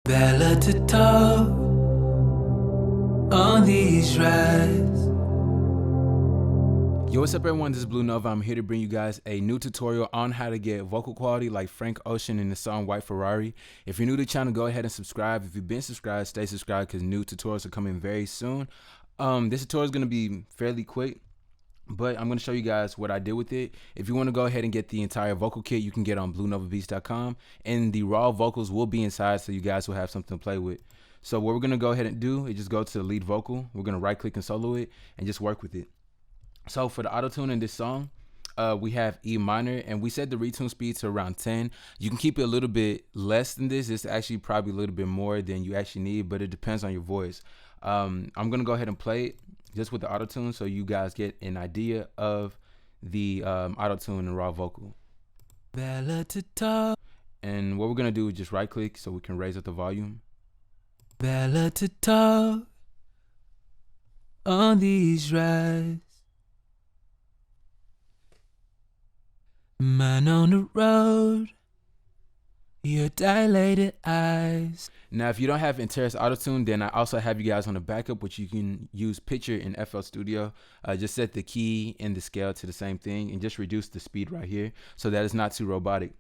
Bella to talk on these rides. Yo, what's up everyone, this is Blue Nova. I'm here to bring you guys a new tutorial on how to get vocal quality like Frank Ocean in the song White Ferrari. If you're new to the channel, go ahead and subscribe. If you've been subscribed, stay subscribed because new tutorials are coming very soon. This tutorial is going to be fairly quick, but I'm going to show you guys what I did with it. If you want to go ahead and get the entire vocal kit, you can get on BlueNovaBeats.com, and the raw vocals will be inside so you guys will have something to play with. So what we're going to go ahead and do is just go to the lead vocal. We're going to right click and solo it and just work with it. So for the auto-tune in this song, we have E minor, and we set the retune speed to around 10. You can keep it a little bit less than this. It's actually probably a little bit more than you actually need, but it depends on your voice. I'm gonna go ahead and play it just with the auto-tune so you guys get an idea of the auto-tune and raw vocal. Bella to talk. And what we're gonna do is just right click so we can raise up the volume. Bella to talk on these rides. Man on the road, your dilated eyes. Now, if you don't have Interest Autotune, then I also have you guys on the backup, which you can use Picture in FL Studio. Just set the key and the scale to the same thing and just reduce the speed right here so that it's not too robotic.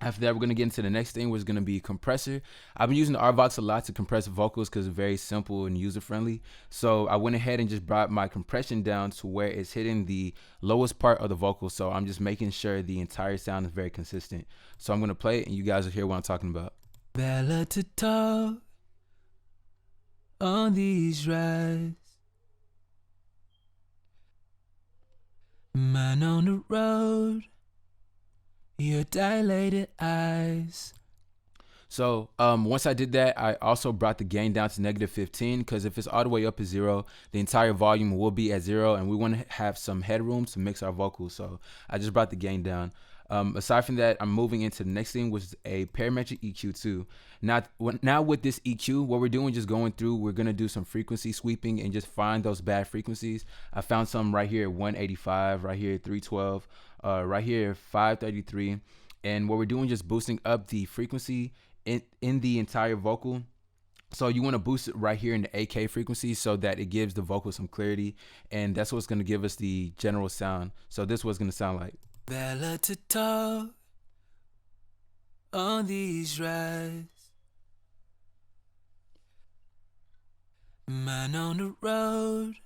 After that, we're going to get into the next thing, which is going to be Compressor. I've been using the RVox a lot to compress vocals because it's very simple and user-friendly. So I went ahead and just brought my compression down to where it's hitting the lowest part of the vocal. So I'm just making sure the entire sound is very consistent. So I'm going to play it and you guys will hear what I'm talking about. Bella to talk on these rides. Man on the road, your dilated eyes. So once I did that, I also brought the gain down to -15 because if it's all the way up at 0, the entire volume will be at 0, and we want to have some headroom to mix our vocals. So I just brought the gain down. Aside from that, I'm moving into the next thing, which is a parametric EQ too. Now with this EQ, what we're doing, just going through, we're gonna do some frequency sweeping and just find those bad frequencies. I found some right here at 185, right here at 312, right here 533, and what we're doing, just boosting up the frequency in the entire vocal. So you want to boost it right here in the AK frequency so that it gives the vocal some clarity, and that's what's going to give us the general sound. So this is what's going to sound like. Bella to talk on these rides. Man on the road,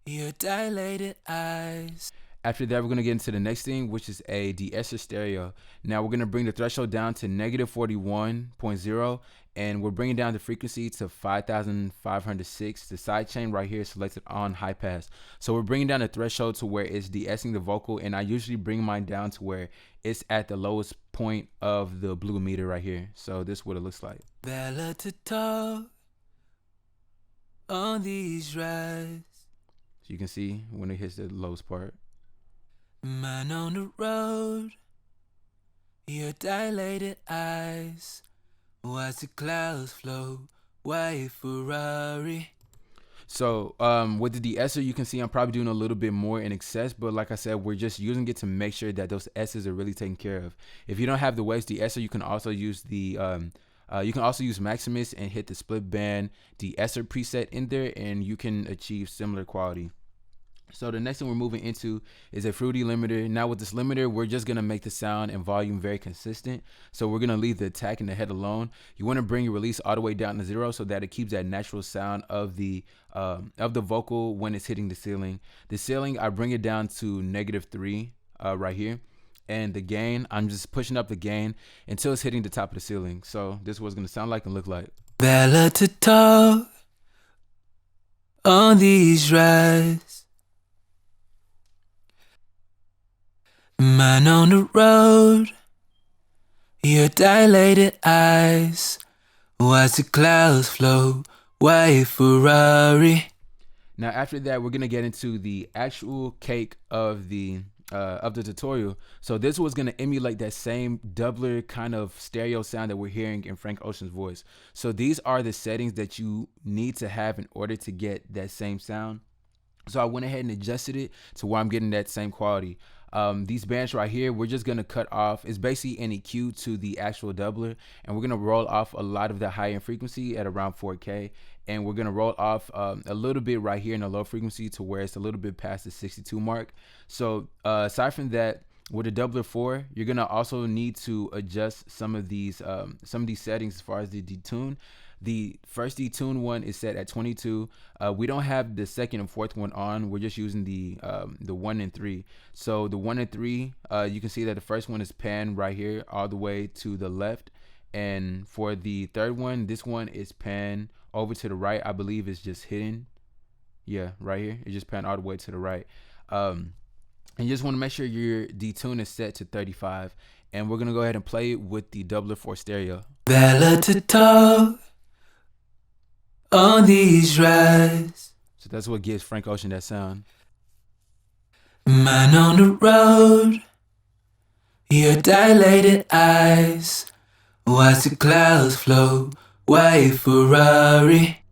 your dilated eyes. After that, we're going to get into the next thing, which is a de-esser stereo. Now we're going to bring the threshold down to -41.0, and we're bringing down the frequency to 5,506. The sidechain right here is selected on high pass. So we're bringing down the threshold to where it's de-essing the vocal, and I usually bring mine down to where it's at the lowest point of the blue meter right here. So this is what it looks like. Bella to talk on these rides. So you can see when it hits the lowest part. Man on the road, your dilated eyes. Watch the clouds flow, white Ferrari. So with the de-esser, you can see I'm probably doing a little bit more in excess, but like I said, we're just using it to make sure that those S's are really taken care of. If you don't have the waves de-esser, you can also use the Maximus and hit the split band de-esser preset in there, and you can achieve similar quality. So the next thing we're moving into is a fruity limiter. Now with this limiter, we're just gonna make the sound and volume very consistent. So we're gonna leave the attack and the head alone. You wanna bring your release all the way down to 0 so that it keeps that natural sound of the vocal when it's hitting the ceiling. The ceiling, I bring it down to -3 right here. And the gain, I'm just pushing up the gain until it's hitting the top of the ceiling. So this is what it's gonna sound like and look like. Bella to talk on these rides. Man on the road, your dilated eyes. Watch the clouds flow, white Ferrari. Now after that, we're gonna get into the actual cake of the tutorial. So this was gonna emulate that same doubler kind of stereo sound that we're hearing in Frank Ocean's voice. So these are the settings that you need to have in order to get that same sound. So I went ahead and adjusted it to where I'm getting that same quality. These bands right here, we're just gonna cut off. It's basically an EQ to the actual doubler, and we're gonna roll off a lot of the high end frequency at around 4K, and we're gonna roll off a little bit right here in the low frequency to where it's a little bit past the 62 mark. So aside from that, with a doubler 4, you're gonna also need to adjust some of these settings as far as the detune. The first detune one is set at 22. We don't have the second and fourth one on. We're just using the 1 and 3. So the 1 and 3, you can see that the first one is pan right here all the way to the left, and for the third one, this one is pan over to the right. I believe it's just hidden. Yeah, right here. It's just pan all the way to the right. And you just want to make sure your detune is set to 35. And we're going to go ahead and play it with the doubler 4 stereo. Bella to talk on these rides. So that's what gives Frank Ocean that sound. Man on the road, your dilated eyes, watch the clouds float, white Ferrari.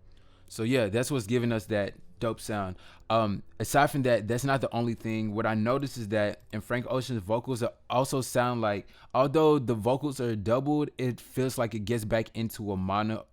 So yeah, that's what's giving us that dope sound. Aside from that, that's not the only thing. What I noticed is that in Frank Ocean's vocals also sound like, although the vocals are doubled, it feels like it gets back into a mono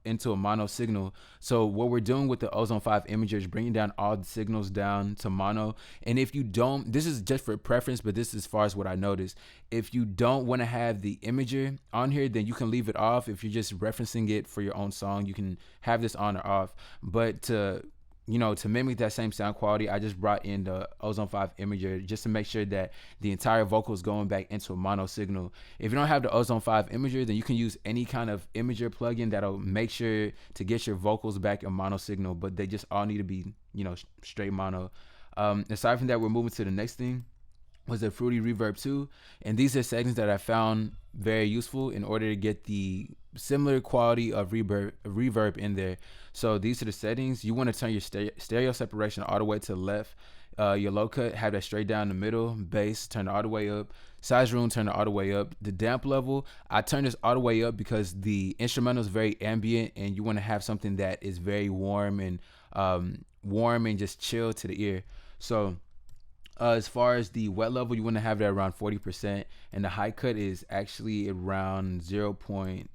signal. So what we're doing with the Ozone 5 imager is bringing down all the signals down to mono. And if you don't, this is just for preference, but this is as far as what I noticed. If you don't want to have the imager on here, then you can leave it off. If you're just referencing it for your own song, you can have this on or off. But to mimic that same sound quality, I just brought in the Ozone 5 imager just to make sure that the entire vocal is going back into a mono signal. If you don't have the Ozone 5 imager, then you can use any kind of imager plugin that'll make sure to get your vocals back in mono signal, but they just all need to be, straight mono. Aside from that, we're moving to the next thing, was the Fruity Reverb 2. And these are settings that I found very useful in order to get the similar quality of reverb in there. So these are the settings. You want to turn your stereo separation all the way to the left. Your low cut, have that straight down the middle. Bass, turn it all the way up. Size room, turn it all the way up. The damp level, I turn this all the way up because the instrumental is very ambient, and you want to have something that is very warm and just chill to the ear. So as far as the wet level, you want to have that around 40%, and the high cut is actually around 0.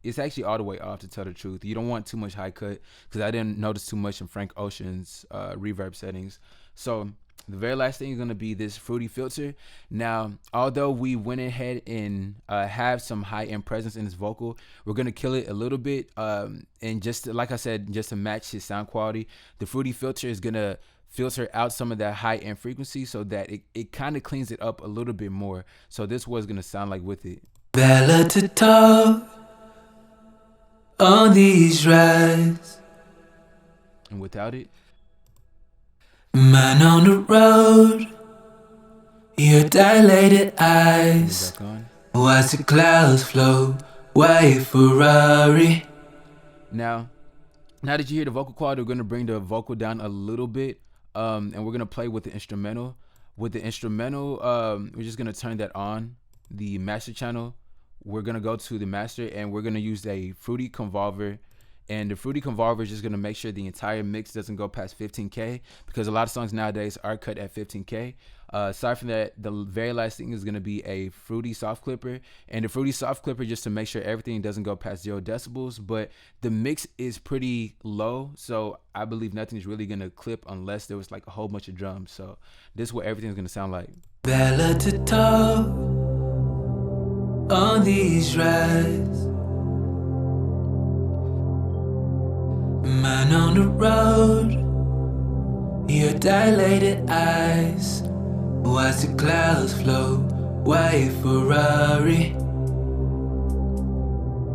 It's actually all the way off, to tell the truth. You don't want too much high cut because I didn't notice too much in Frank Ocean's reverb settings. So the very last thing is going to be this Fruity filter. Now, although we went ahead and have some high end presence in his vocal, we're going to kill it a little bit. And just like I said, just to match his sound quality, the Fruity filter is going to filter out some of that high end frequency so that it kind of cleans it up a little bit more. So this was going to sound like with it. Bella to talk on these rides. And without it, man on the road, your dilated eyes, back on. watch the clouds float, white Ferrari. Now that you hear the vocal quality, we're going to bring the vocal down a little bit. And we're going to play with the instrumental. With the instrumental, we're just going to turn that on, the master channel. We're going to go to the master, and we're going to use a Fruity Convolver. And the Fruity Convolver is just going to make sure the entire mix doesn't go past 15K, because a lot of songs nowadays are cut at 15K. Aside from that, the very last thing is going to be a Fruity Soft Clipper. And the Fruity Soft Clipper, just to make sure everything doesn't go past 0 decibels. But the mix is pretty low, so I believe nothing's really going to clip unless there was like a whole bunch of drums. So this is what everything's going to sound like. Bella to talk on these rides. Man on the road, your dilated eyes, watch the clouds float, white Ferrari.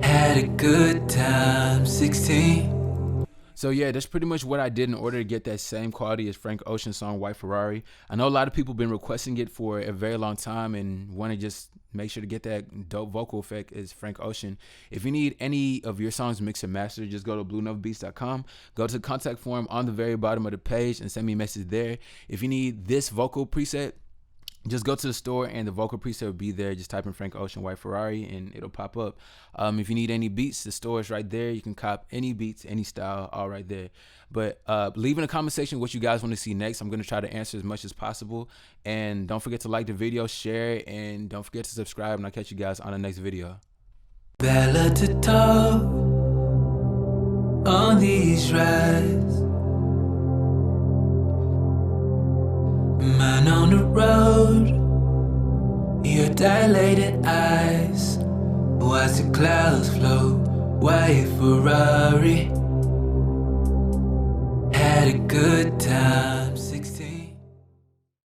Had a good time, 16. So yeah, that's pretty much what I did in order to get that same quality as Frank Ocean's song White Ferrari. I know a lot of people have been requesting it for a very long time and want to just make sure to get that dope vocal effect as Frank Ocean. If you need any of your songs mixed and mastered, just go to bluenovabeats.com, go to the contact form on the very bottom of the page and send me a message there. If you need this vocal preset, just go to the store and the vocal preset will be there. Just type in Frank Ocean White Ferrari and it'll pop up. If you need any beats, the store is right there. You can cop any beats, any style, all right there. But leave in the comment section what you guys want to see next. I'm going to try to answer as much as possible. And don't forget to like the video, share it, and don't forget to subscribe. And I'll catch you guys on the next video. Bella to toe on these rides. Man on the road, your dilated eyes. Watch the clouds float, white Ferrari. Had a good time.